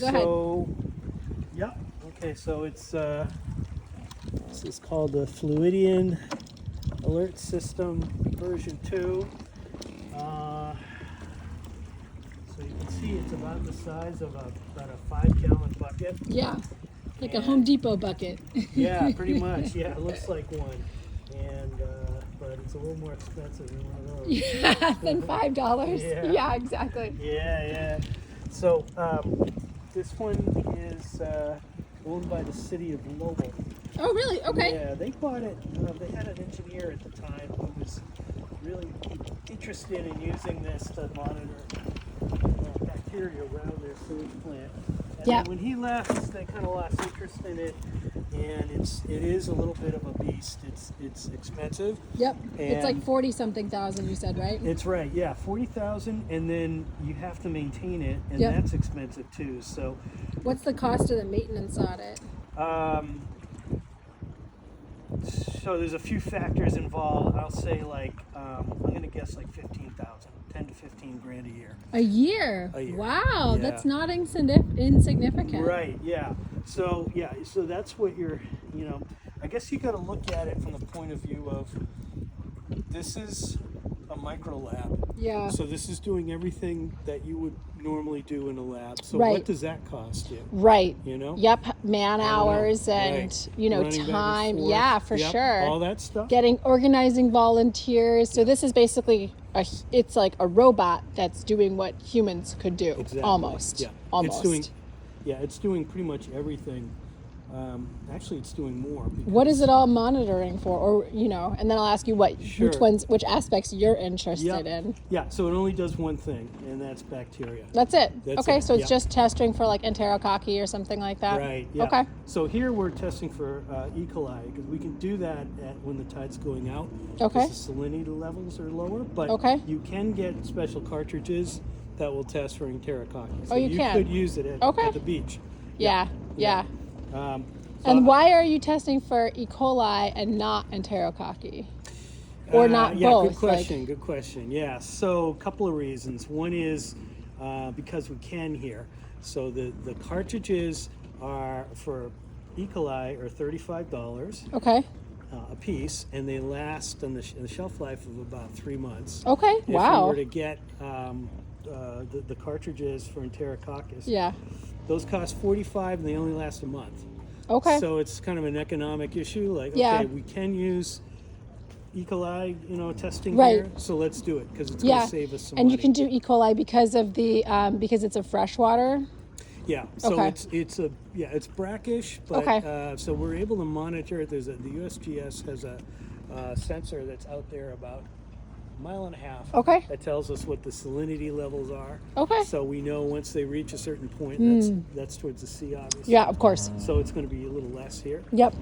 Go ahead. Yeah. Okay, so it's this is called the Fluidion Alert System version 2. So you can see it's about the size of about a 5-gallon bucket. Yeah, like a Home Depot bucket. Yeah, pretty much. Yeah, it looks like one, and but it's a little more expensive than one of those. Yeah, than $5. Yeah. Yeah, exactly. Yeah. So this one is owned by the city of Lowell. Oh, really? Okay. Yeah, they bought it. They had an engineer at the time who was really interested in using this to monitor bacteria around their sewage plant. And Yeah. when he left, they kind of lost interest in it, and it is a little bit of a beast. It's expensive. Yep. It's like And 40-something thousand, you said, right? it's right, yeah, 40,000, and then you have to maintain it, and Yep. that's expensive too. So, What's the cost of the maintenance on it? so there's a few factors involved. I'll say I'm gonna guess like 15,000, 10 to 15 grand a year. A year. A year. Wow, Yeah. that's not insignificant. Right. Yeah. So that's what I guess you got to look at it from the point of view of this is a micro lab. Yeah. So this is doing everything that you would normally do in a lab. So Right. what does that cost you? Right. You know? Yep. Man hours and Right. you know, Running back and time. forth. Yeah, for Yep, sure. all that stuff. Organizing volunteers. So this is basically it's like a robot that's doing what humans could do. Exactly. Almost. Yeah. Almost. It's doing pretty much everything. Actually, it's doing more. What is it all monitoring for? Or, and then I'll ask you Sure. which aspects you're interested Yep. in. Yeah. So it only does one thing, and that's bacteria. That's it. That's okay, it, so it's yep. just testing for like enterococci or something like that. Right. Yeah. Okay. So here we're testing for E. coli because we can do that when the tide's going out. Okay. 'Cause the salinity levels are lower, but Okay. you can get special cartridges that will test for enterococci. So Oh, you can? could use it at the beach. Yeah. So And why are you testing for E. coli and not enterococci? Or not both? Good question. Good question. Yeah. So a couple of reasons. One is because we can here. So the cartridges are for E. coli are $35 Okay. a piece, and they last on the shelf life of about 3 months. Okay. If we Wow. were to get the cartridges for enterococcus, Yeah. those cost $45 and they only last a month. Okay. So it's kind of an economic issue. Like, Yeah. okay, we can use E. coli, testing Right. here, so let's do it because it's going Yeah. to save us some And money. you can do E. coli because of the because it's a freshwater. Yeah. So Okay. it's brackish, but Okay. so we're able to monitor it. The USGS has a sensor that's out there about a mile and a half. Okay. That tells us what the salinity levels are. Okay. So we know once they reach a certain point, that's towards the sea, obviously. Yeah, of course. So it's going to be a little less here. Yep.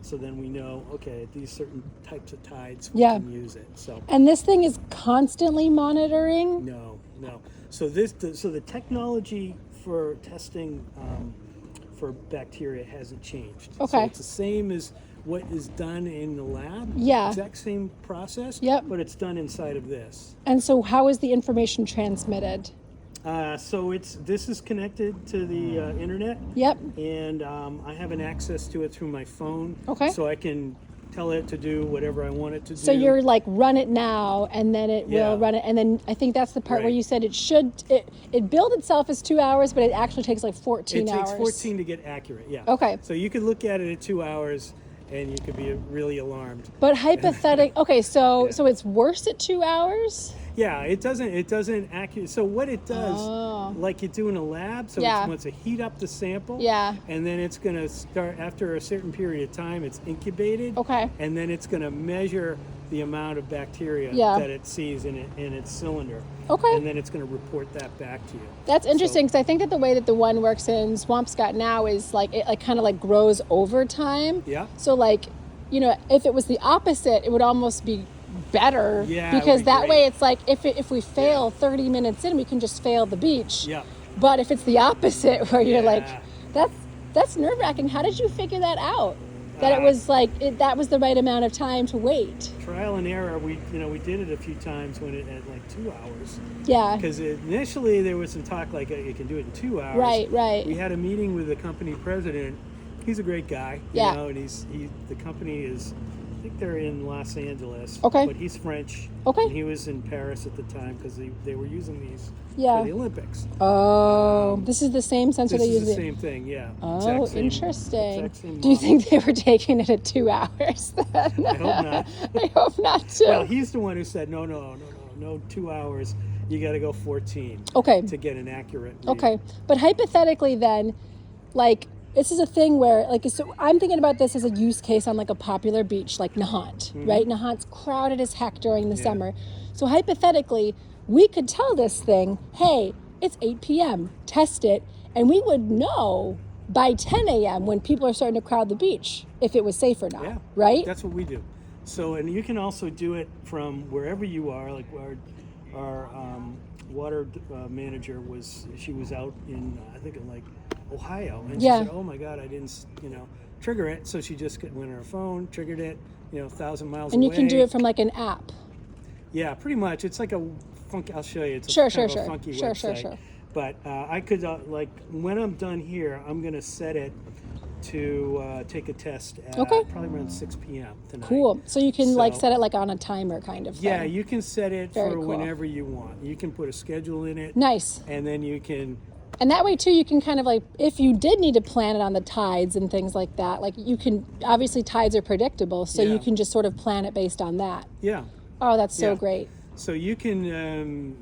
So then we know, okay, at these certain types of tides, we Yeah. can use it. So And this thing is constantly monitoring. no. So the technology for testing for bacteria hasn't changed. So Okay. it's the same as what is done in the lab. Yeah. Exact same process. Yep. But it's done inside of this. And so how is the information transmitted? So this is connected to the internet. Yep. And I have an access to it through my phone. Okay. So I can tell it to do whatever I want it to do. So you're like, run it now, and then it Yeah. will run it. And then I think that's the part where Right. you said it billed itself as 2 hours, but it actually takes like 14 It hours. takes 14 to get accurate, yeah. Okay. So you could look at it at 2 hours and you could be really alarmed. But okay, so Yeah. so it's worse at 2 hours? Yeah, it doesn't accurate. So what it does, Oh. like you do in a lab, so Yeah. it wants to heat up the sample. Yeah. And then it's going to start, after a certain period of time, it's incubated. Okay. And then it's going to measure the amount of bacteria Yeah. that it sees in its cylinder. Okay. And then it's going to report that back to you. That's interesting because I think that the way that the one works in Swampscott now is like it like kind of like grows over time. Yeah. So like, if it was the opposite, it would almost be better. Yeah, it would Because be that great. way it's like if we fail 30 minutes in, we can just fail the beach. Yeah. But if it's the opposite where you're like, Yeah. that's nerve-wracking. How did you figure that out? That it was like that was the right amount of time to wait. Trial and error. We did it a few times when it at like 2 hours. Yeah. Because initially there was some talk like you can do it in 2 hours. Right. We had a meeting with the company president. He's a great guy. Yeah. And the company is, I think they're in Los Angeles. Okay. But he's French. Okay. And he was in Paris at the time because they were using these Yeah. for the Olympics. Oh, this is the same sensor This they is use. the same thing, yeah. Oh, Exact same- interesting. exact same Do you model. think they were taking it at 2 hours then? I hope not. I hope not too. Well, he's the one who said, no, 2 hours. You got to go 14 Okay. to get an accurate read. Okay. But hypothetically then, like, this is a thing where, like, so I'm thinking about this as a use case on, like, a popular beach, like Nahant, right? Nahant's crowded as heck during the summer. So hypothetically, we could tell this thing, hey, it's 8 p.m., test it, and we would know by 10 a.m. when people are starting to crowd the beach if it was safe or not, Yeah, right? That's what we do. So, and you can also do it from wherever you are. Like our water manager was out in I think in like Ohio, and she said, "Oh my God, I didn't trigger it." So she just went on her phone, triggered it, 1,000 miles And away. you can do it from, like, an app. Yeah, pretty much. It's like a funky. I'll show you. It's Sure. a funky website. But I could like when I'm done here, I'm gonna set it to take a test at probably around 6 p.m. tonight. Cool. So you can like So- set it like on a timer kind of thing. Yeah, you can set it Very for cool. whenever you want. You can put a schedule in it, Nice. and then you can. And that way too, you can kind of like, if you did need to plan it on the tides and things like that, like you can, obviously tides are predictable, so Yeah. you can just sort of plan it based on that. Yeah. Oh, that's so Yeah. great. So you can,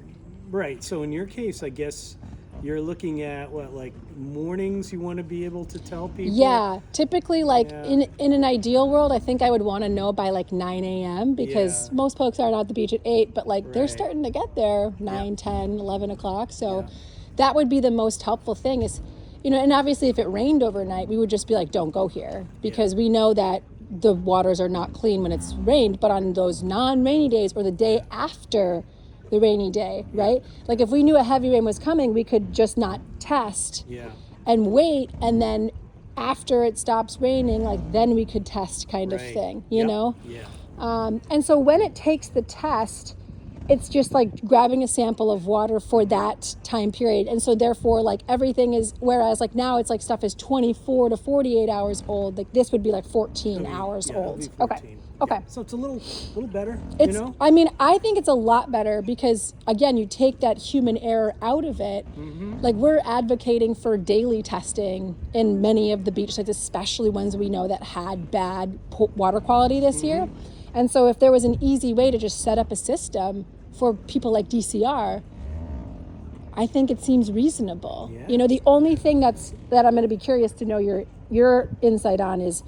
right. So in your case, I guess you're looking at what, like mornings you want to be able to tell people? Yeah, typically like Yeah. in an ideal world, I think I would want to know by like 9 a.m. because Yeah. most folks aren't at the beach at 8, but like they're Right. starting to get there 9, 10, 11 o'clock. So Yeah. that would be the most helpful thing is, and obviously if it rained overnight, we would just be like, don't go here because we know that the waters are not clean when it's rained, but on those non-rainy days or the day after the rainy day, right? Like if we knew a heavy rain was coming, we could just not test Yeah. and wait, and then after it stops raining, like then we could test kind of Right. thing, you Yep. know? Yeah. And so when it takes the test, it's just like grabbing a sample of water for that time period. And so therefore like everything is, whereas like now it's like stuff is 24 to 48 hours old, like this would be like 14 hours Yeah, it'll old. be Okay. 14. Okay. Yeah. So it's a little better, It's, I mean, I think it's a lot better because, again, you take that human error out of it. Mm-hmm. Like, we're advocating for daily testing in many of the beach sites, especially ones we know that had bad water quality this year. And so if there was an easy way to just set up a system for people like DCR, I think it seems reasonable. Yeah. The only thing that I'm going to be curious to know your insight on is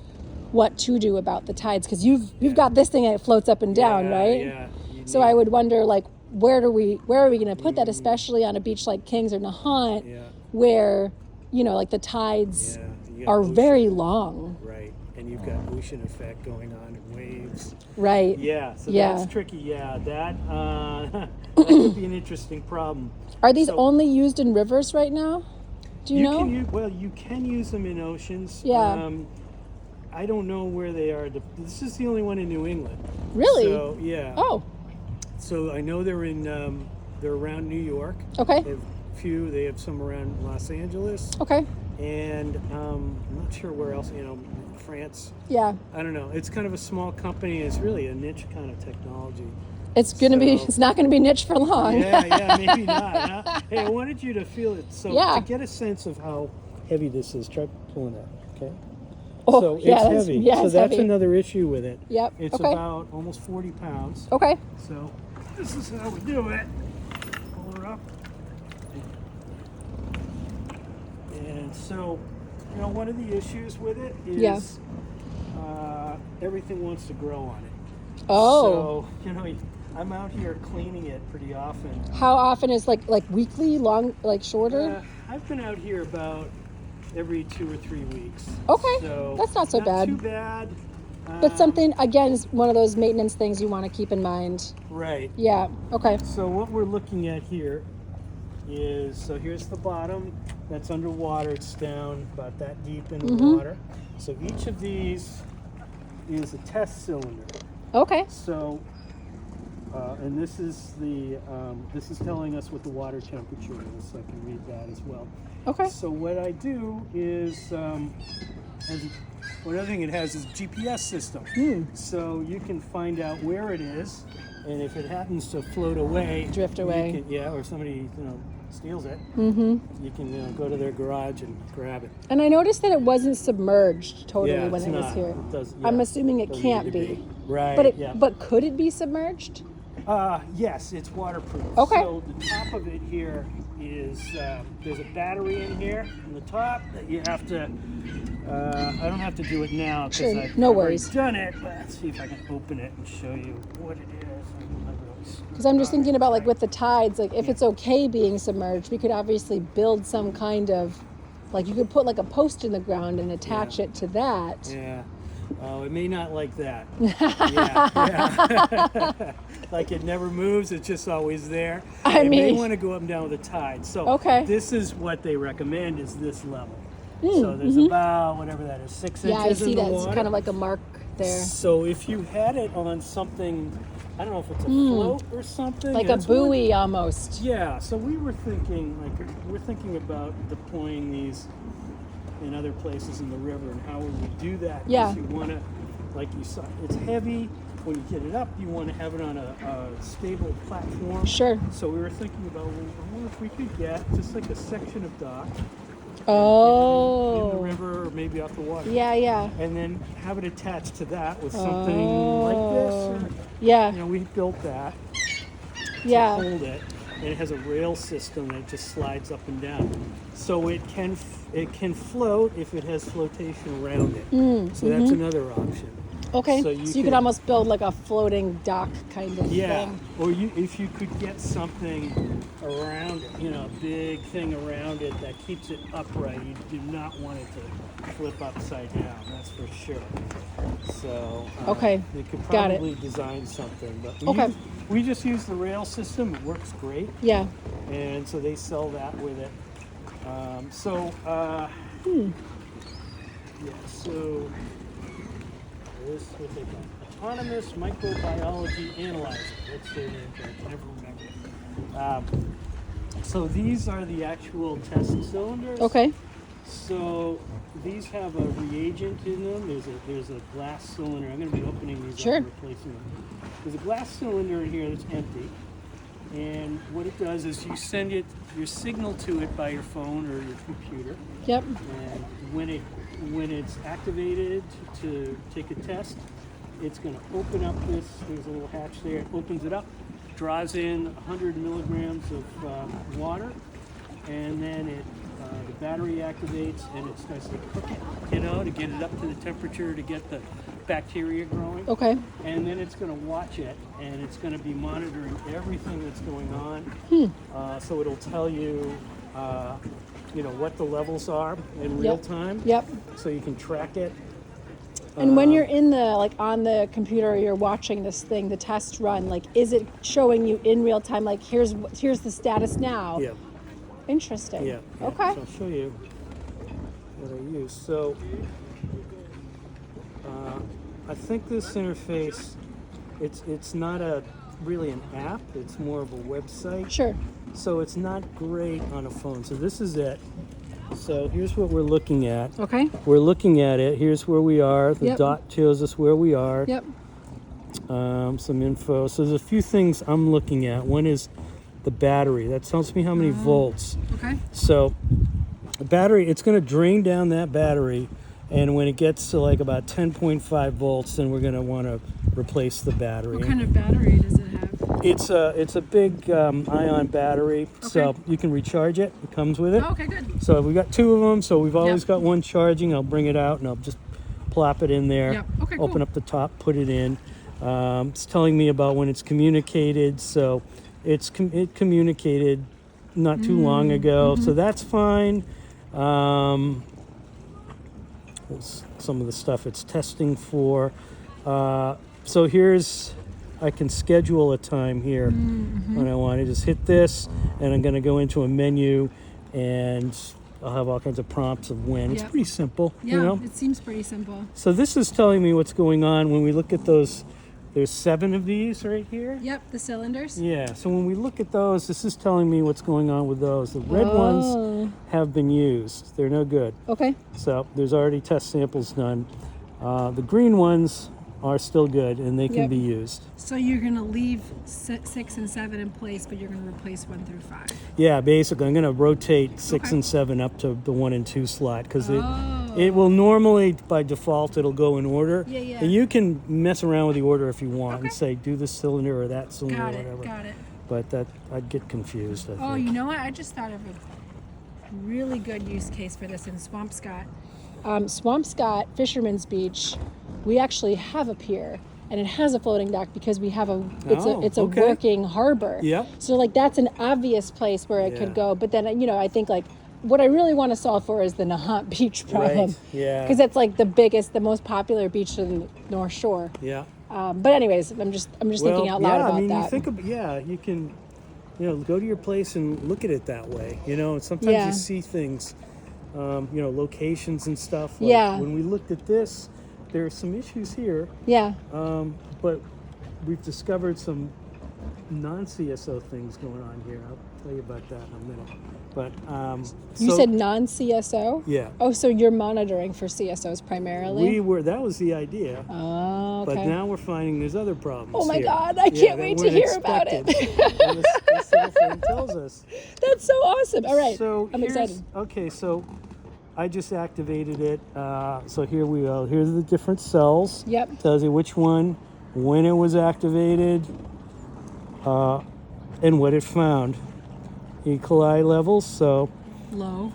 what to do about the tides, because you've got this thing and it floats up and down, Yeah, right? yeah. You So need- I would wonder, like, where are we going to put that, especially on a beach like Kings or Nahant, Yeah. where like the tides Yeah. You got are ocean- very long, Right. And you've got ocean effect going on and waves. right? Yeah. So Yeah. that's tricky. Yeah. That could be an interesting problem. Are these So- only used in rivers right now? Do you know? You can use them in oceans. Yeah. I don't know where they are. This is the only one in New England. Really? So yeah. Oh, So I know they're around New York. okay. They have some around Los Angeles, Okay. and I'm not sure where else. France. Yeah. I don't know. It's kind of a small company. It's really a niche kind of technology. It's not gonna be niche for long. Yeah, maybe not. Huh? Hey, I wanted you to feel it. So Yeah. to get a sense of how heavy this is, try pulling it. Okay. Oh, So yeah, it's that's- heavy. yeah, so it's that's heavy. another issue with it. Yep. It's Okay. about almost 40 pounds. Okay. So this is how we do it. Pull her up. And so, one of the issues with it is Yeah. everything wants to grow on it. Oh. So, I'm out here cleaning it pretty often. How often is like weekly, long, like shorter? I've been out here about every 2 or 3 weeks. Okay, So that's not so bad. Not too bad. But something, again, is one of those maintenance things you want to keep in mind. Right. Yeah. Okay. So what we're looking at here is, so here's the bottom that's underwater. It's down about that deep in the water. So each of these is a test cylinder. Okay. So, and this is this is telling us what the water temperature is. So I can read that as well. Okay. So what I do is, one other thing it has is GPS system. So you can find out where it is, and if it happens to float away, Drift away. you can, or somebody steals it, you can go to their garage and grab it. And I noticed that it wasn't submerged totally Yeah, when it's it was not. here. It does, I'm yeah, assuming it doesn't can't need to be. Right. But but could it be submerged? Yes, it's waterproof. Okay. So the top of it here is there's a battery in here on the top that you have to. I don't have to do it now because Sure, I've no already worries. done it. But let's see if I can open it and show you what it is. Because I'm just thinking about, like, with the tides, like, if it's okay being submerged, we could obviously build some kind of, like, you could put like a post in the ground and attach it to that. Yeah. Oh, it may not like that. Yeah. Like it never moves, it's just always there. It may want to go up and down with the tide. So this is what they recommend is this level. So there's about, whatever that is, 6 inches Yeah, I see in the that. water. It's kind of like a mark there. So if you had it on something, I don't know if it's a float or something. Like a buoy almost. Yeah, so we're thinking about deploying these in other places in the river, and how would we do that? Yeah. You want to, like you saw, it's heavy. When you get it up, you want to have it on a stable platform. Sure. So we were thinking about, well, I wonder if we could get just like a section of dock. Oh. In the river or maybe off the water. Yeah, yeah. And then have it attached to that with something like this. Or, yeah. We built that to hold it. And it has a rail system that just slides up and down. So it can float if it has flotation around it. So that's another option. Okay, so you could almost build like a floating dock kind of thing. Or if you could get something around it, a big thing around it that keeps it upright. You do not want it to flip upside down, that's for sure. So you could probably design something. But we just use the rail system. It works great. Yeah. And so they sell that with it. So this is what they call autonomous microbiology analyzer. That's their name. I can never remember. So these are the actual test cylinders. Okay. So these have a reagent in them. There's a glass cylinder. I'm going to be opening these up and replacing them. There's a glass cylinder in here that's empty. And what it does is you send your signal to it by your phone or your computer. Yep. And when it's activated to take a test, it's going to open up this. There's a little hatch there. It opens it up, draws in 100 milligrams of water, and then the battery activates, and it starts to cook it, to get it up to the temperature to get the bacteria growing. Okay. And then it's going to watch it, and it's going to be monitoring everything that's going on. So it'll tell you, what the levels are in real time. Yep. So you can track it. And when you're in on the computer, you're watching this thing, the test run, is it showing you in real time, here's the status now? Yeah. Interesting. Yeah. Okay. So I'll show you what I use. So I think this interface, it's not really an app. It's more of a website. Sure. So it's not great on a phone. So this is it. So here's what we're looking at. Okay. We're looking at it. Here's where we are. The dot shows us where we are. Yep. Some info. So there's a few things I'm looking at. One is the battery. That tells me how many volts. Okay. So the battery, it's going to drain down that battery, and when it gets to about 10.5 volts, then we're going to want to replace the battery. What kind of battery does it have? It's a big ion battery, so you can recharge it. It comes with it. Oh, okay, good. So we've got two of them, so we've always got one charging. I'll bring it out and I'll just plop it in there. Yep. Okay, open up the top, put it in. It's telling me about when it's communicated, so it communicated not too long ago, so that's fine. Some of the stuff it's testing for. So I can schedule a time here when I want to just hit this, and I'm going to go into a menu and I'll have all kinds of prompts of when. It's Yep. pretty simple, Yeah, you know. it seems pretty simple. So this is telling me what's going on when we look at those. There's 7 of these right here. Yep, the cylinders. Yeah, so when we look at those, this is telling me what's going on with those. The red ones Oh. have been used. They're no good. Okay. So there's already test samples done. The green ones are still good and they can Yep. be used. So you're gonna leave 6 and 7 in place, but you're gonna replace 1 through 5. Yeah, basically I'm going to rotate 6 Okay. and 7 up to the 1 and 2 slot because Oh. it will normally, by default, it'll go in order. Yeah, yeah. And you can mess around with the order if you want and Okay. say do this cylinder or that cylinder Got or it. whatever. Got it. But that I'd get confused. I Oh, think. you know what? I just thought of a really good use case for this in Swampscott. Swampscott Fisherman's Beach, we actually have a pier, and it has a floating dock because we have it's a okay. working harbor. Yep. So like that's an obvious place where it Yeah. could go. But then I think like what I really want to solve for is the Nahant Beach problem. Right. Yeah. Because that's like the most popular beach in the North Shore. Yeah. But anyways, I'm just thinking out loud yeah, about I mean, that. you think about, you can, go to your place and look at it that way, and sometimes Yeah. you see things, locations and stuff. Like Yeah. When we looked at this, there are some issues here, Yeah. but we've discovered some non-CSO things going on here. I'll tell you about that in a minute. But You said non-CSO? yeah, Oh, so you're monitoring for CSOs primarily? that was the idea. Oh, okay. But now we're finding there's other problems. Oh my here. God, I Yeah, can't that wait to weren't hear about expected. And this little thing tells us. That's so awesome. All right, So I'm excited. Okay, so I just activated it. So here we go. Here's the different cells. Yep. Tells you which one, when it was activated, and what it found. E. coli levels. So Low.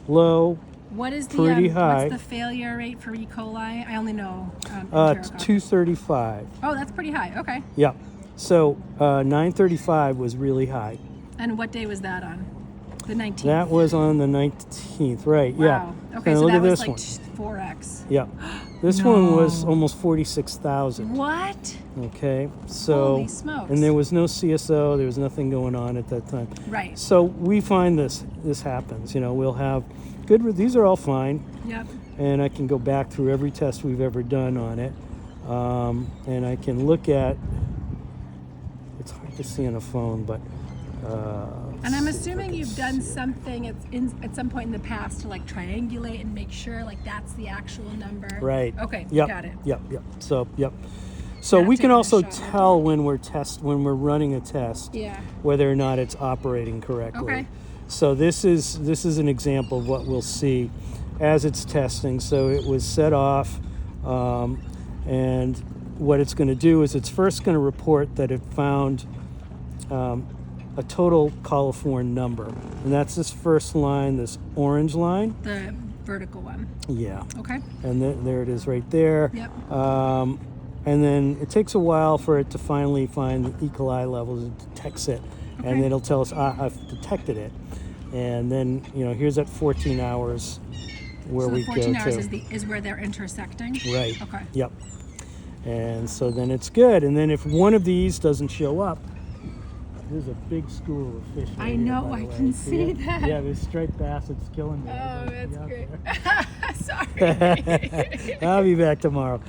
low. What is the Pretty high. What's the failure rate for E. coli? I only know. It's Enterococcus. 235. Oh, that's pretty high. Okay. Yeah. So 935 was really high. And what day was that on? The 19th. That was on the 19th, right? Wow. Yeah. Okay, And so look that at was this like one. 4x. Yeah. This one was No. almost 46,000. What? Okay. So Holy smokes. and there was no CSO, there was nothing going on at that time. Right. So we find this happens, we'll have these are all fine, Yep. and I can go back through every test we've ever done on it. And I can look at, it's hard to see on a phone, but And I'm let's see if I assuming can you've done see it. something at some point in the past to like triangulate and make sure like that's the actual number. Right. Okay. Yep. Got it. Yep. So yep. So Not we can taking a also shot. tell when we're running a test Yeah. whether or not it's operating correctly. Okay. So this is an example of what we'll see as it's testing. So it was set off, and what it's going to do is it's first going to report that it found a total coliform number, and that's this first line, this orange line. The vertical one. Yeah. Okay. And there it is right there. Yep. And then it takes a while for it to finally find the E. coli levels. It detects it, and Okay. then it'll tell us, I've detected it. And then, here's at 14 hours where So we the 14 go hours to. is where they're intersecting. Right. Okay. Yep. And so then it's good. And then if one of these doesn't show up, there's a big school of fish. I right here, know, by the I way. can see that. Yeah, there's striped bass. It's killing me. Oh, that's Yeah. great. Sorry. I'll be back tomorrow.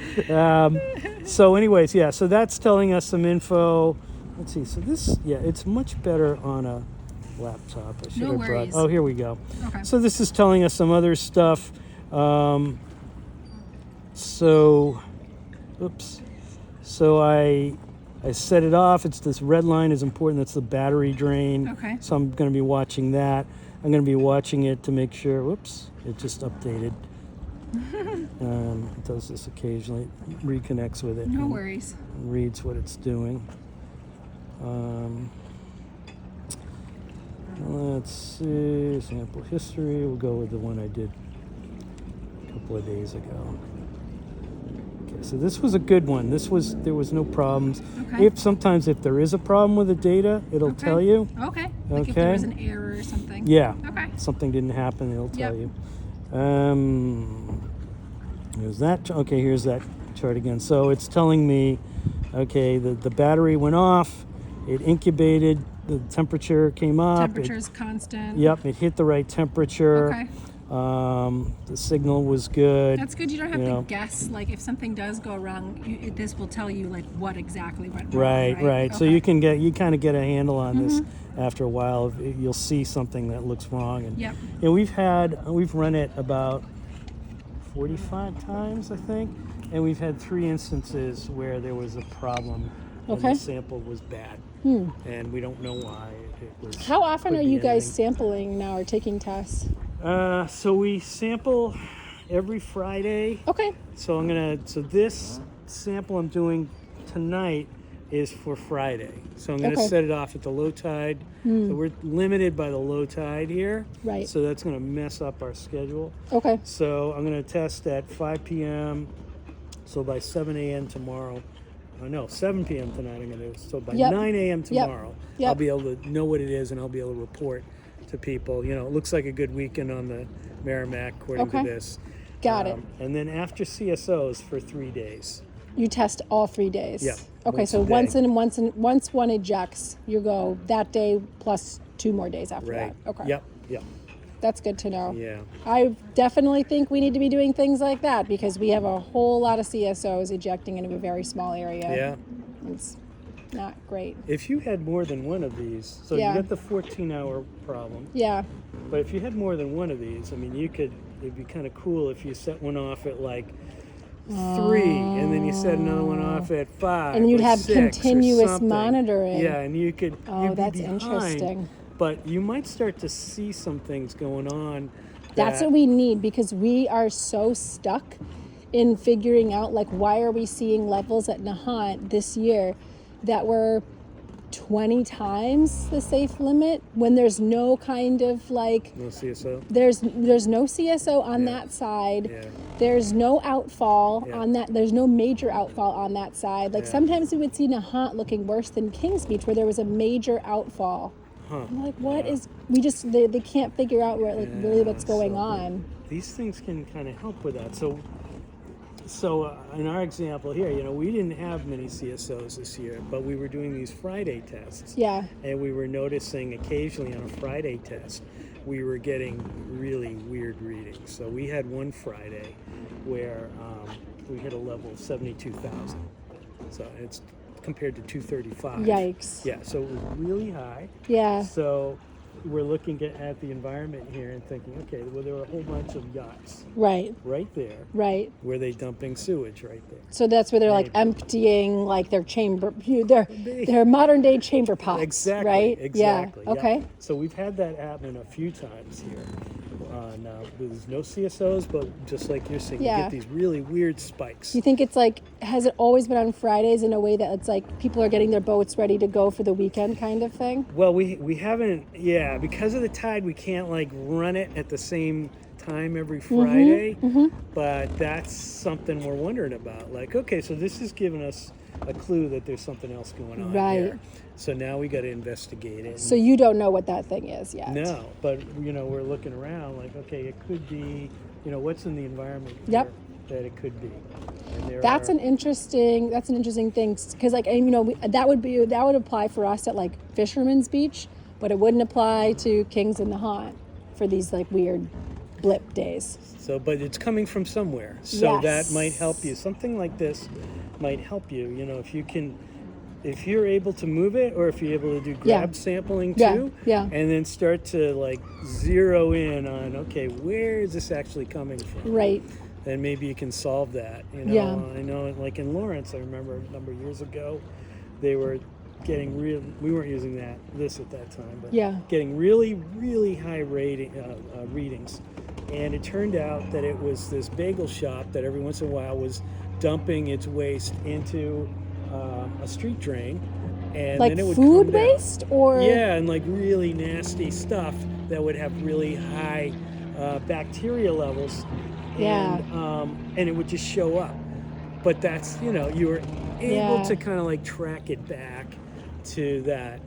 So anyways, yeah, so that's telling us some info. Let's see. So it's much better on a laptop. I should No have worries. brought. Oh, here we go. Okay. So this is telling us some other stuff. So I set it off. It's this red line is important. That's the battery drain. Okay. So I'm going to be watching that. I'm going to be watching it to make sure. Whoops! It just updated. It does this occasionally. It reconnects with it. No and worries. reads what it's doing. Let's see. Sample history. We'll go with the one I did a couple of days ago. Okay, so this was a good one. There was no problems. Okay. If there is a problem with the data, it'll Okay. tell you. Okay. Like if there Okay. was an error or something. Yeah. Okay. Something didn't happen, it'll tell Yep. you. Here's that. Okay, here's that chart again. So it's telling me, okay, the battery went off, it incubated the temperature came up. Temperature's constant. Yep, it hit the right temperature. Okay. The signal was good. That's good. You don't have to guess. Like if something does go wrong, this will tell you like what exactly went wrong. Right. Okay. So you kind of get a handle on this after a while. You'll see something that looks wrong, and Yep. we've run it about 45 times, I think, and we've had 3 instances where there was a problem and Okay. the sample was bad, and we don't know why. It was. How often could are be you guys anything. sampling now or taking tests? So we sample every Friday. Okay. So this sample I'm doing tonight is for Friday. So I'm gonna Okay. set it off at the low tide. So we're limited by the low tide here. Right. So that's gonna mess up our schedule. Okay. So I'm gonna test at 5 p.m. So by 7 a.m. tomorrow. Oh no, 7 p.m. tonight I'm gonna do. So by Yep. 9 a.m. tomorrow, Yep. I'll be able to know what it is and I'll be able to report to people. You know, it looks like a good weekend on the Merrimack according Okay. to this. Got it. And then after CSOs for 3 days. You test all 3 days. Yeah, Okay, once so a day. once one ejects, you go that day plus 2 more days after Right. that. Okay. Yep. That's good to know. Yeah. I definitely think we need to be doing things like that because we have a whole lot of CSOs ejecting into a very small area. Yeah. It's not great. If you had more than one of these, so Yeah. you got the 14-hour problem, Yeah. but if you had more than one of these, I mean, it'd be kind of cool if you set one off at like 3, and then you set another one off at 5. And you'd or have 6 or continuous something. monitoring. Yeah, and you'd Oh, be that's behind, interesting. But you might start to see some things going on. That's that- what we need because we are so stuck in figuring out like why are we seeing levels at Nahant this year that were 20 times the safe limit when there's no kind of like No CSO. there's no CSO on Yeah. that side. Yeah. There's no outfall Yeah. on that. There's no major outfall on that side. Like Yeah. sometimes we would see Nahant looking worse than Kings Beach where there was a major outfall. Huh. I'm like, what is? We just they can't figure out where like really what's going so on. These things can kind of help with that. So in our example here, you know, we didn't have many CSOs this year, but we were doing these Friday tests. Yeah. And we were noticing occasionally on a Friday test, we were getting really weird readings. So we had one Friday where we hit a level of 72,000. So it's compared to 235. Yikes. Yeah, so it was really high. Yeah. So we're looking at the environment here and thinking, okay, well, there were a whole bunch of yachts Right. right there. Right. Were they dumping sewage right there? So that's where they're like Maybe. emptying like their chamber, their modern day chamber pots. Exactly. Right. Exactly. Yeah. Okay. So we've had that happen a few times here. Now there's no CSOs, but just like you're saying, Yeah. you get these really weird spikes. You think it's like, has it always been on Fridays in a way that it's like people are getting their boats ready to go for the weekend kind of thing? Well, we haven't, because of the tide, we can't like run it at the same time every Friday. But that's something we're wondering about. Like, okay, so this has given us a clue that there's something else going on Right. here. So now we got to investigate it. So you don't know what that thing is yet. No, but we're looking around like, okay, it could be, what's in the environment Yep. here that it could be. And there That's are- an interesting thing because like that would apply for us at like Fisherman's Beach, but it wouldn't apply to Kings in the Haunt for these like weird blip days. So, but it's coming from somewhere. So Yes. that might help you. Something like this might help you. If you're able to move it, or if you're able to do grab sampling too, Yeah. and then start to like zero in on, okay, where is this actually coming from? Right. Then maybe you can solve that. Yeah. I know, like in Lawrence, I remember a number of years ago, they were getting we weren't using this at that time, but Yeah. getting really, really high readings. And it turned out that it was this bagel shop that every once in a while was dumping its waste into a street drain, and Like then it would food come down. waste or Yeah, and like really nasty stuff that would have really high bacteria levels. Yeah. And it would just show up. But that's, you were able Yeah. to kind of like track it back to that.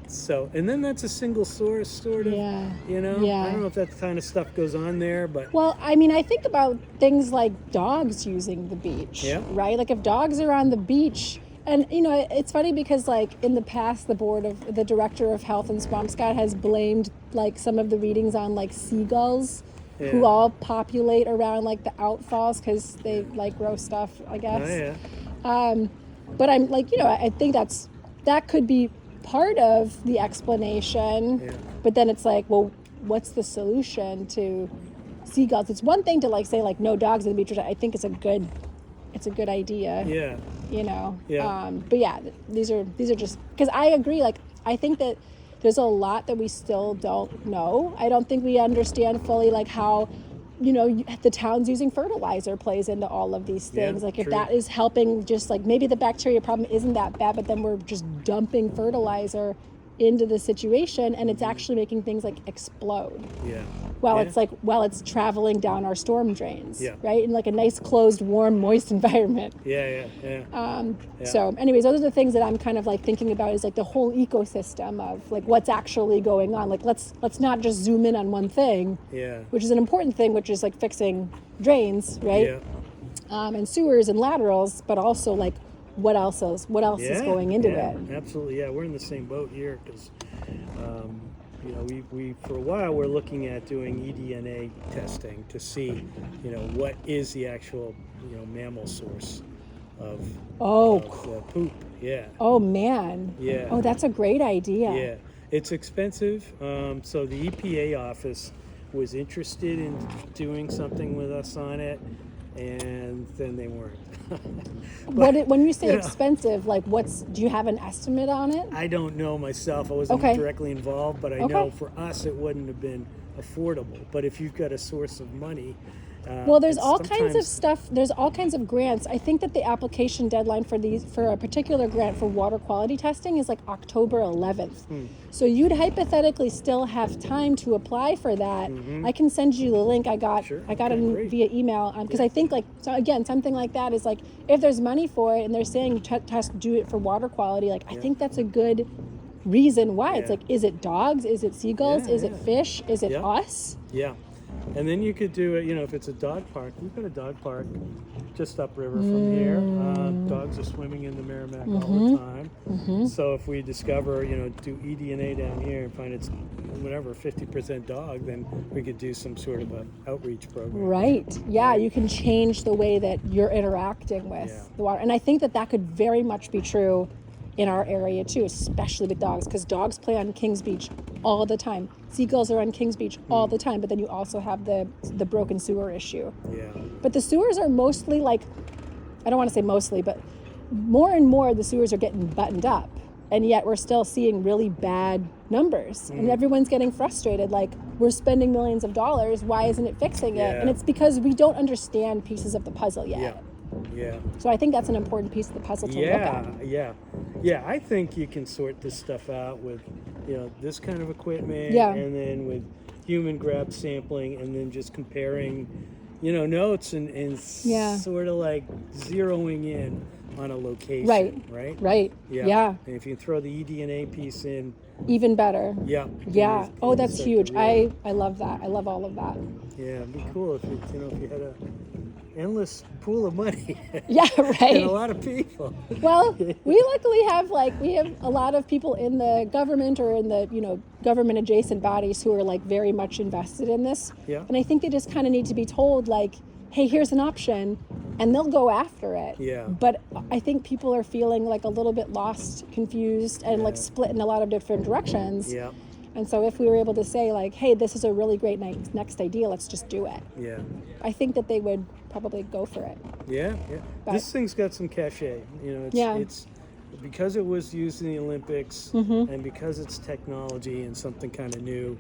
So, and then that's a single source sort of, Yeah. I don't know if that kind of stuff goes on there, but Well, I mean, I think about things like dogs using the beach, Yeah. right? Like if dogs are on the beach, And it's funny because like in the past, the director of health in Swampscott has blamed like some of the readings on like seagulls, who Yeah. all populate around like the outfalls because they like grow stuff, I guess. Oh yeah. But I'm like, I think that could be part of the explanation. Yeah. But then it's like, well, what's the solution to seagulls? It's one thing to like say like no dogs in the beach. I think it's a good idea. Yeah. Yeah. But yeah, these are just because I agree. Like I think that there's a lot that we still don't know. I don't think we understand fully like how the town's using fertilizer plays into all of these things. Yeah, like if true. that is helping, just like maybe the bacteria problem isn't that bad, but then we're just dumping fertilizer into the situation and it's actually making things like explode. Yeah. While it's traveling down our storm drains. Yeah. Right? In like a nice closed, warm, moist environment. Yeah. Yeah. So anyways, those are the things that I'm kind of like thinking about is like the whole ecosystem of like what's actually going on. Like let's not just zoom in on one thing, Yeah. which is an important thing, which is like fixing drains, right? Yeah. And sewers and laterals, but also like what else is going into yeah, it. Absolutely. Yeah, we're in the same boat here because, we for a while we're looking at doing eDNA testing to see, what is the actual, mammal source of poop. Yeah. Oh man. Yeah. Oh, that's a great idea. Yeah. It's expensive. So the EPA office was interested in doing something with us on it, and then they weren't. When you say expensive, like do you have an estimate on it? I don't know myself. I wasn't directly involved, but I know for us it wouldn't have been affordable. But if you've got a source of money, well, there's all kinds of stuff. There's all kinds of grants. I think that the application deadline for a particular grant for water quality testing is like October 11th. So you'd hypothetically still have time to apply for that. Mm-hmm. I can send you the link. I got great. via email because I think like so again something like that is like if there's money for it and they're saying do it for water quality. Like I think that's a good reason why. It's like, is it dogs? Is it seagulls? Is it fish? Is it us? Yeah. And then you could do it, if it's a dog park. We've got a dog park just upriver from here. Dogs are swimming in the Merrimack all the time. So if we discover, do eDNA down here and find it's whatever 50% dog, then we could do some sort of an outreach program. Right. Yeah, you can change the way that you're interacting with the water. And I think that could very much be true in our area too, especially with dogs, because dogs play on Kings Beach all the time. Seagulls are on Kings Beach all the time, but then you also have the broken sewer issue. Yeah. But the sewers are mostly like, I don't want to say mostly, but more and more the sewers are getting buttoned up, and yet we're still seeing really bad numbers, and everyone's getting frustrated. Like, we're spending millions of dollars, why isn't it fixing it? And it's because we don't understand pieces of the puzzle yet. Yeah. So I think that's an important piece of the puzzle to look at. Yeah. I think you can sort this stuff out with, this kind of equipment, and then with human grab sampling, and then just comparing, notes and sort of like zeroing in on a location. Right. Yeah. And if you throw the eDNA piece in, even better. Yeah. Oh, that's huge. I love that. I love all of that. Yeah, it'd be cool if you had a endless pool of money. Yeah, right. And a lot of people. Well, we luckily have a lot of people in the government or in the government adjacent bodies who are like very much invested in this. Yeah. And I think they just kind of need to be told like, hey, here's an option, and they'll go after it. Yeah. But I think people are feeling like a little bit lost, confused, and like split in a lot of different directions. Yeah. And so if we were able to say like, hey, this is a really great next idea, let's just do it. Yeah. I think that they would probably go for it. Yeah. But, this thing's got some cachet. It's because it was used in the Olympics, and because it's technology and something kind of new,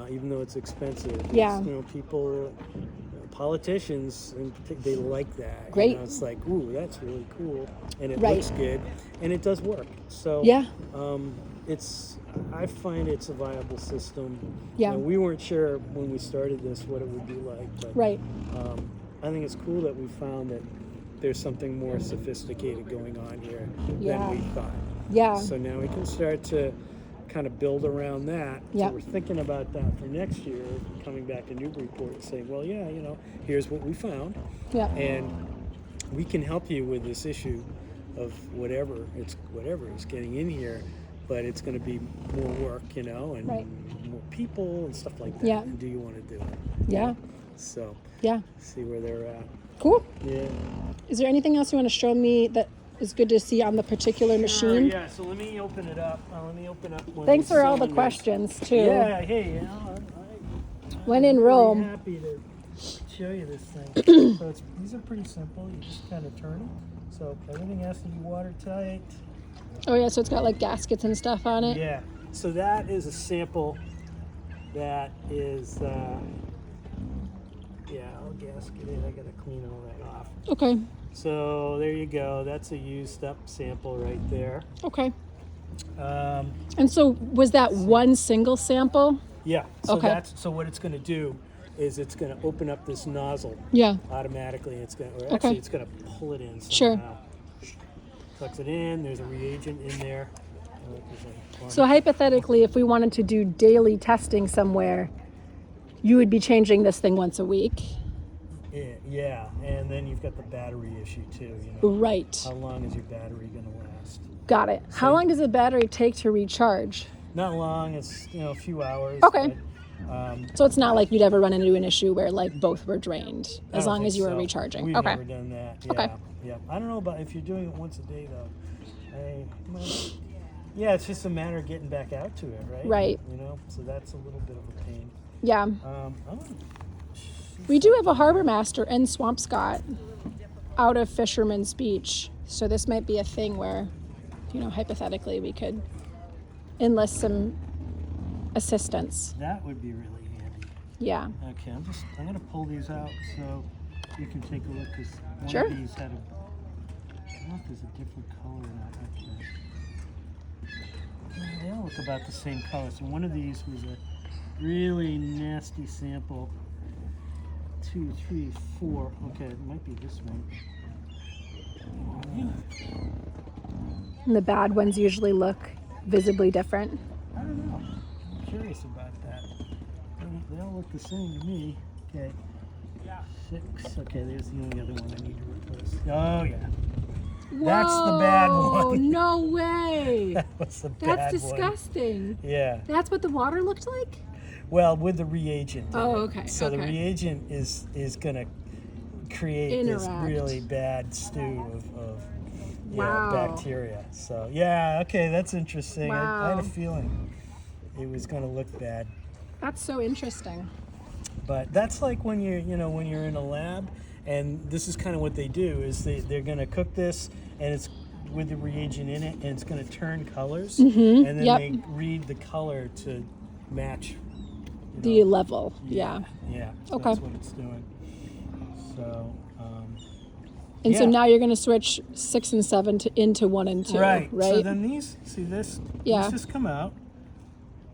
even though it's expensive. Yeah. People, politicians, they like that. Great. It's like, ooh, that's really cool, and it looks good, and it does work. So I find it's a viable system. Yeah. We weren't sure when we started this what it would be like, but I think it's cool that we found that there's something more sophisticated going on here than we thought. Yeah. So now we can start to kind of build around that. So we're thinking about that for next year, coming back to Newburyport and saying, well, here's what we found. Yeah. And we can help you with this issue of whatever is getting in here, but it's going to be more work, and Right. more people and stuff like that. Yeah. And do you want to do it? Yeah. So Yeah. see where they're at. Cool. Yeah. Is there anything else you want to show me that is good to see on the particular machine? Yeah. So let me open it up. Let me open up one. Thanks of these for all the cylinders. questions too. Yeah. Hey. When in I'm really Rome. happy to show you this thing. So these are pretty simple. You just kind of turn them. So everything has to be watertight. Oh yeah, so it's got like gaskets and stuff on it. Yeah. So that is a sample. That is. I'll gasket it. I gotta clean all that off. Okay. So there you go. That's a used up sample right there. Okay. Um, And so was that one single sample? yeah. So Okay. so what it's going to do is it's going to open up this nozzle Yeah. automatically. It's going to, Okay. it's going to pull it in Sure. somehow. Sucks it in. There's a reagent in there. So hypothetically, if we wanted to do daily testing somewhere, you would be changing this thing once a week. Yeah, and then you've got the battery issue too. Right. How long is your battery going to last? Got it. How long does a battery take to recharge? Not long. It's a few hours. Okay. But, So it's not like you'd ever run into an issue where like both were drained, I as don't long as think you were so. recharging. We've Okay. never done that. Yeah. Okay. Yeah. I don't know about if you're doing it once a day though. Yeah, it's just a matter of getting back out to it, right? Right. So that's a little bit of a pain. Yeah. We do have a harbor master in Swampscott out of Fisherman's Beach. So this might be a thing where, hypothetically we could enlist some assistance. That would be really handy. Yeah. Okay, I'm gonna pull these out so you can take a look, because one Sure. of these had I don't know if there's a different color or not. They all look about the same color. So one of these was a really nasty sample. 2, 3, 4. Okay, it might be this one. And the bad ones usually look visibly different. I don't know. I'm curious about that. They all look the same to me. Okay. 6. Okay, there's the only other one I need to replace. Oh, yeah. That's the bad Whoa, one. No way. That was the bad That's one. disgusting. Yeah. That's what the water looked like? Well, with the reagent. in Oh, it. okay, So the okay. reagent is going to create this Interact. really bad stew of Wow. bacteria. So, yeah, okay, that's interesting. I had Wow. a feeling it was going to look bad. That's so interesting. But that's like when you're in a lab, and this is kind of what they do is they're going to cook this, and it's with the reagent in it, and it's going to turn colors, and then Yep. they read the color to match The level. Yeah. Yeah. Okay. That's what it's doing. So. And so Yeah. now you're going to switch 6 and 7 into 1 and 2. Right. Right. So then these Yeah. these just come out.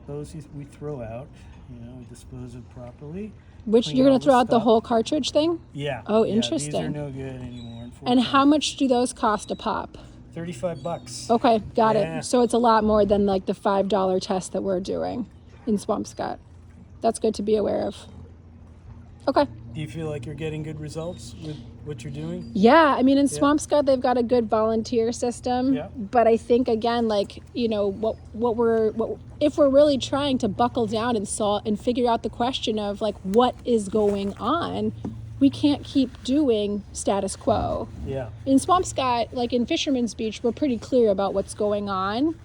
Those we throw out. We dispose of properly. Which clean you're going all to throw the out the stuff. whole cartridge thing? Yeah. Oh, Yeah, these are interesting. no good anymore. And Unfortunately. how much do those cost a pop? $35. Okay, got Yeah. it. So it's a lot more than like the $5 test that we're doing in Swampscott. That's good to be aware of. Okay. Do you feel like you're getting good results with what you're doing? Yeah, I mean, in Swampscott, they've got a good volunteer system. Yeah. But I think again, like if we're really trying to buckle down and figure out the question of like what is going on, we can't keep doing status quo. Yeah. In Swampscott, like in Fisherman's Beach, we're pretty clear about what's going on,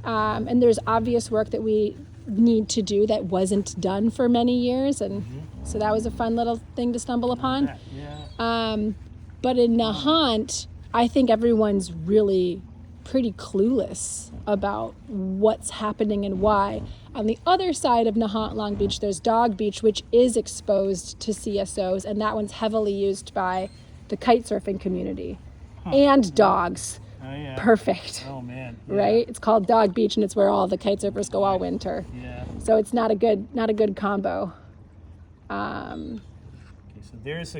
and there's obvious work that we need to do that wasn't done for many years, and so that was a fun little thing to stumble upon. Yeah. But in Nahant, I think everyone's really pretty clueless about what's happening and why. On the other side of Nahant Long Beach, there's Dog Beach, which is exposed to CSOs, and that one's heavily used by the kite surfing community and dogs. Oh yeah. Perfect. Oh man. Yeah. Right? It's called Dog Beach, and it's where all the kite surfers go all winter. Yeah. So it's not a good combo. Okay, so there's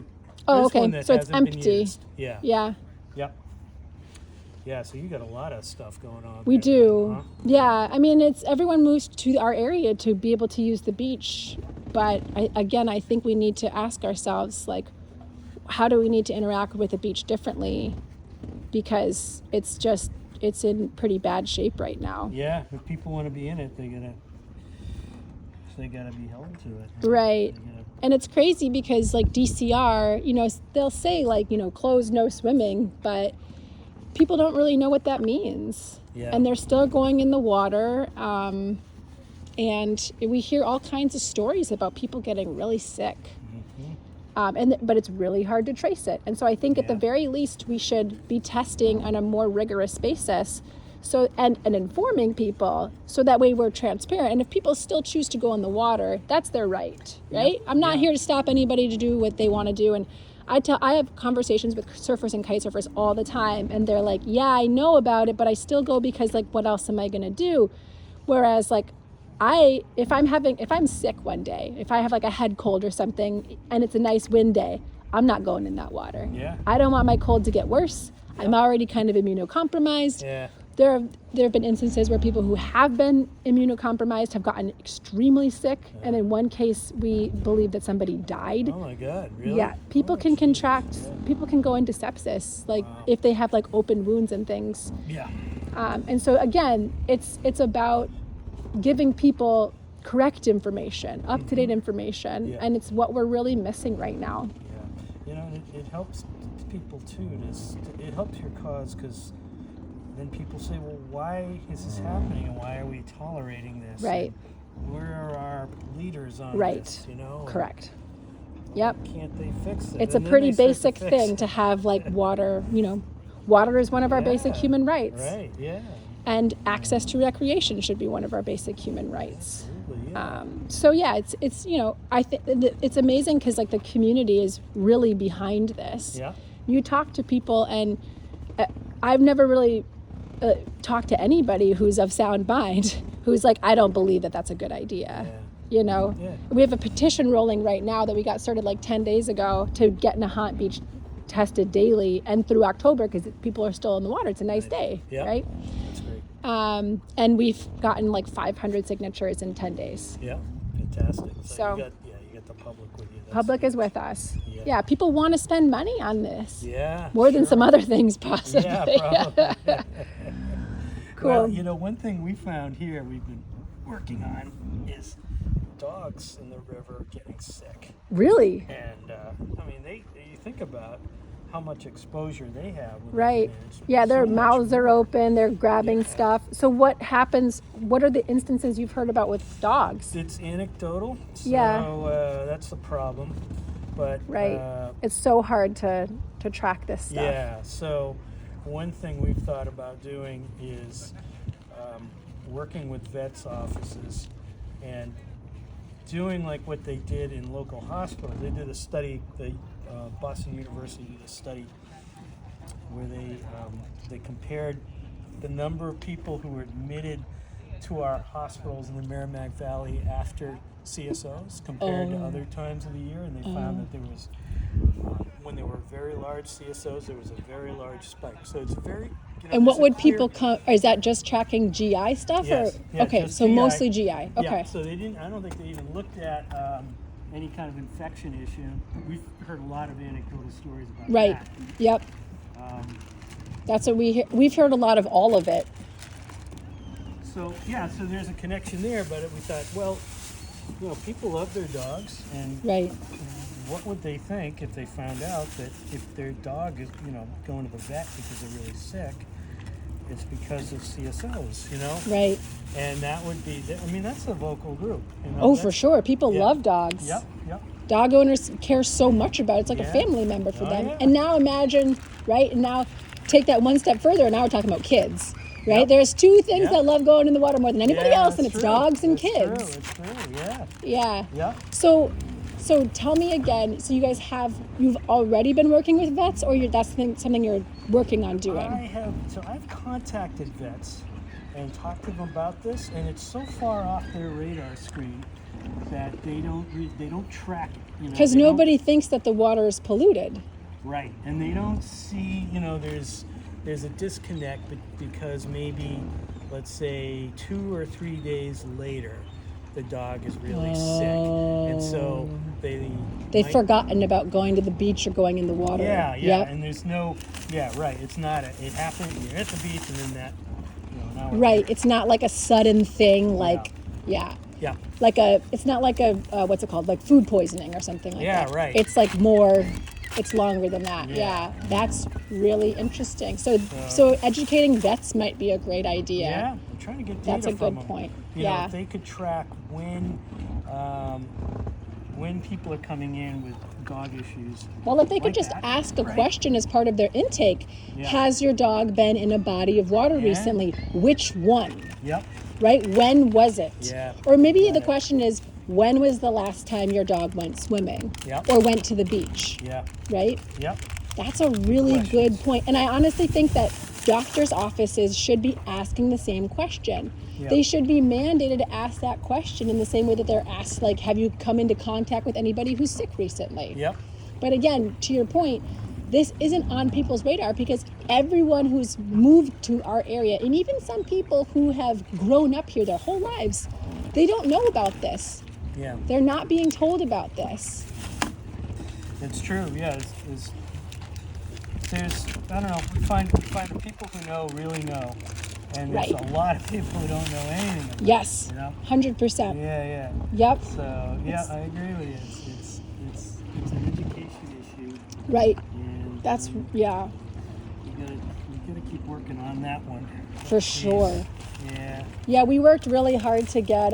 Oh, okay. one that So it's hasn't been empty. used. Yeah. Yeah, Yep. Yeah, so you got a lot of stuff going on. we there, do. huh? Yeah, I mean, everyone moves to our area to be able to use the beach, but I think we need to ask ourselves, like, how do we need to interact with the beach differently because it's in pretty bad shape right now. Yeah, if people want to be in it, they gotta be held to it. Right. And it's crazy because like DCR, they'll say like, closed, no swimming, but people don't really know what that means. Yeah. And they're still going in the water. And we hear all kinds of stories about people getting really sick. But it's really hard to trace it. And so I think at the very least, we should be testing on a more rigorous basis. So and informing people so that way we're transparent. And if people still choose to go in the water, that's their right? I'm not here to stop anybody to do what they want to do. And I have conversations with surfers and kite surfers all the time, and they're like, yeah, I know about it, but I still go because like, what else am I going to do? Whereas like, if I'm sick one day, if I have like a head cold or something and it's a nice wind day, I'm not going in that water. Yeah. I don't want my cold to get worse. Yeah. I'm already kind of immunocompromised. Yeah. There have been instances where people who have been immunocompromised have gotten extremely sick. Yeah. And in one case, we believe that somebody died. Oh my God, really? Yeah, people can contract, people can go into sepsis, like if they have like open wounds and things. Yeah. And so again, it's about giving people correct information, up-to-date information, and it's what we're really missing right now. Yeah, it helps people too. It helps your cause because then people say, well, why is this happening and why are we tolerating this? Right. And where are our leaders on this, Correct. Yep. Can't they fix it? It's a pretty basic thing to have like water, water is one of our basic human rights. Right, yeah. And access to recreation should be one of our basic human rights. Absolutely, yeah. So yeah, it's I think it's amazing because like the community is really behind this. Yeah. You talk to people, and I've never really talked to anybody who's of sound mind who's like, I don't believe that that's a good idea. Yeah. We have a petition rolling right now that we got started like 10 days ago to get Nahant Beach tested daily and through October because people are still in the water. It's a nice day, right? That's great. And we've gotten like 500 signatures in 10 days. Yeah, fantastic. So you got the public with you. Public is with us. Yeah, people want to spend money on this. Yeah. More than some other things possibly. Yeah, probably. Cool. Well, one thing we found here we've been working on is dogs in the river getting sick. Really? And you think about how much exposure they have. Right. Yeah, their mouths are open, they're grabbing stuff. So what happens, what are the instances you've heard about with dogs? It's anecdotal, so that's the problem. But it's so hard to track this stuff. Yeah, so one thing we've thought about doing is working with vets' offices and doing like what they did in local hospitals. They did a study, Boston University did a study where they compared the number of people who were admitted to our hospitals in the Merrimack Valley after CSOs compared to other times of the year, and they found that there was, when there were very large CSOs, there was a very large spike. So it's very... and what would people come... Is that just tracking GI stuff? Yes. Or? Yeah, okay, so GI. mostly GI. Okay. Yeah, so they didn't... I don't think they even looked at any kind of infection issue. We've heard a lot of anecdotal stories about that. Right. Yep. That's what we've heard a lot of all of it. So there's a connection there, but we thought, well, people love their dogs, and what would they think if they found out that if their dog is, going to the vet because they're really sick, it's because of CSOs, Right. And that would be, that's a vocal group. For sure. People love dogs. Yep. Dog owners care so much about it. It's like a family member for them. Yeah. And now imagine, right? And now take that one step further, and now we're talking about kids. Right? Yep. There's two things that love going in the water more than anybody else, and it's dogs and kids. It's true, yeah. Yeah. Yeah. So tell me again, so you guys you've already been working with vets, or that's something you're working on doing? I've contacted vets and talked to them about this, and it's so far off their radar screen that they don't track it. Because nobody thinks that the water is polluted. Right, and they don't see, there's a disconnect because maybe, let's say, 2 or 3 days later, the dog is really sick, and so They've might- forgotten about going to the beach or going in the water. Yeah, Yep. and there's no, right. It's not it happened. You're at the beach, and then that, now we're Right. here. It's not like a sudden thing. Like, yeah. Yeah. Like it's not like a what's it called? Like food poisoning or something like Yeah, that. right. It's like more. It's longer than that. Yeah. Yeah. That's really interesting. So educating vets might be a great idea. Yeah, I'm trying to get data That's a from good them. point. You know, Yeah. if they could track when people are coming in with dog issues. Well, if they could like just that, ask a right? question as part of their intake, Yeah. has your dog been in a body of water Yeah. recently? Which one? Yep. Right? When was it? Yeah. Or maybe Got the it. question is, when was the last time your dog went swimming? Yep. Or went to the beach? Yeah. Right? Yep. That's a really Questions. good point. And I honestly think that doctors' offices should be asking the same question. Yeah. They should be mandated to ask that question in the same way that they're asked, like, have you come into contact with anybody who's sick recently? Yep. But again, to your point, this isn't on people's radar because everyone who's moved to our area, and even some people who have grown up here their whole lives, they don't know about this. Yeah. They're not being told about this. It's true. Yeah. There's I don't know. We find the people who know really know, and there's Right. a lot of people who don't know anything about Yes, it, you know? 100%. Yeah. Yep, So yeah, I agree with you. It's an education issue, right. and That's, yeah, you gotta keep working on that one. for sure. Yeah. Yeah, we worked really hard to get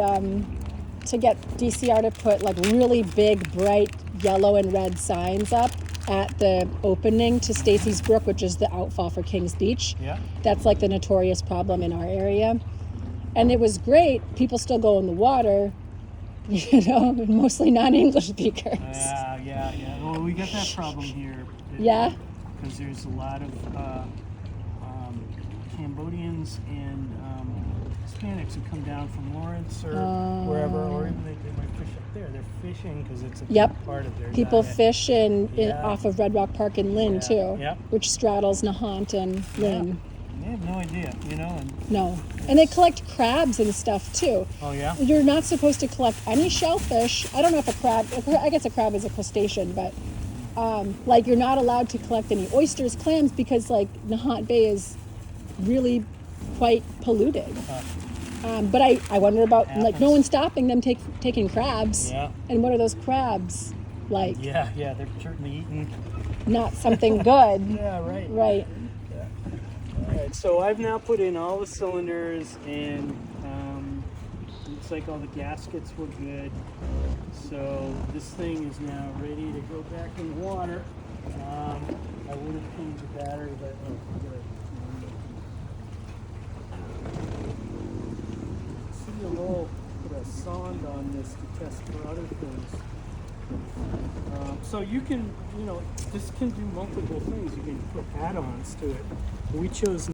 DCR to put like really big, bright yellow and red signs up at the opening to Stacy's Brook, which is the outfall for Kings Beach. Yeah. That's like the notorious problem in our area. And it was great. People still go in the water, you know, mostly non-English speakers. Yeah. Well, we got that problem here. Yeah? Because there's a lot of Cambodians and Hispanics who come down from Lawrence or wherever, or even they might fish up there. They're fishing because it's a big Yep. part of their People diet. fish in Yeah. off of Red Rock Park in Lynn, Yeah. too, Yep. which straddles Nahant and Lynn. They have no idea, you know. And No. And they collect crabs and stuff, too. oh yeah. You're not supposed to collect any shellfish. I don't know if a crab, I guess a crab is a crustacean, but like you're not allowed to collect any oysters, clams, because like Nahant Bay is really quite polluted. But I wonder about, like, no Happens. one's stopping them taking crabs. Yeah. And what are those crabs? Like, Yeah, they're certainly eating. not something good. Yeah, right. Right. All right, so I've now put in all the cylinders, and looks like all the gaskets were good. So this thing is now ready to go back in the water. I would have changed the battery, but good. See, we'll put a sonde on this to test for other things. So you can, this can do multiple things. You can put add-ons to it. We chose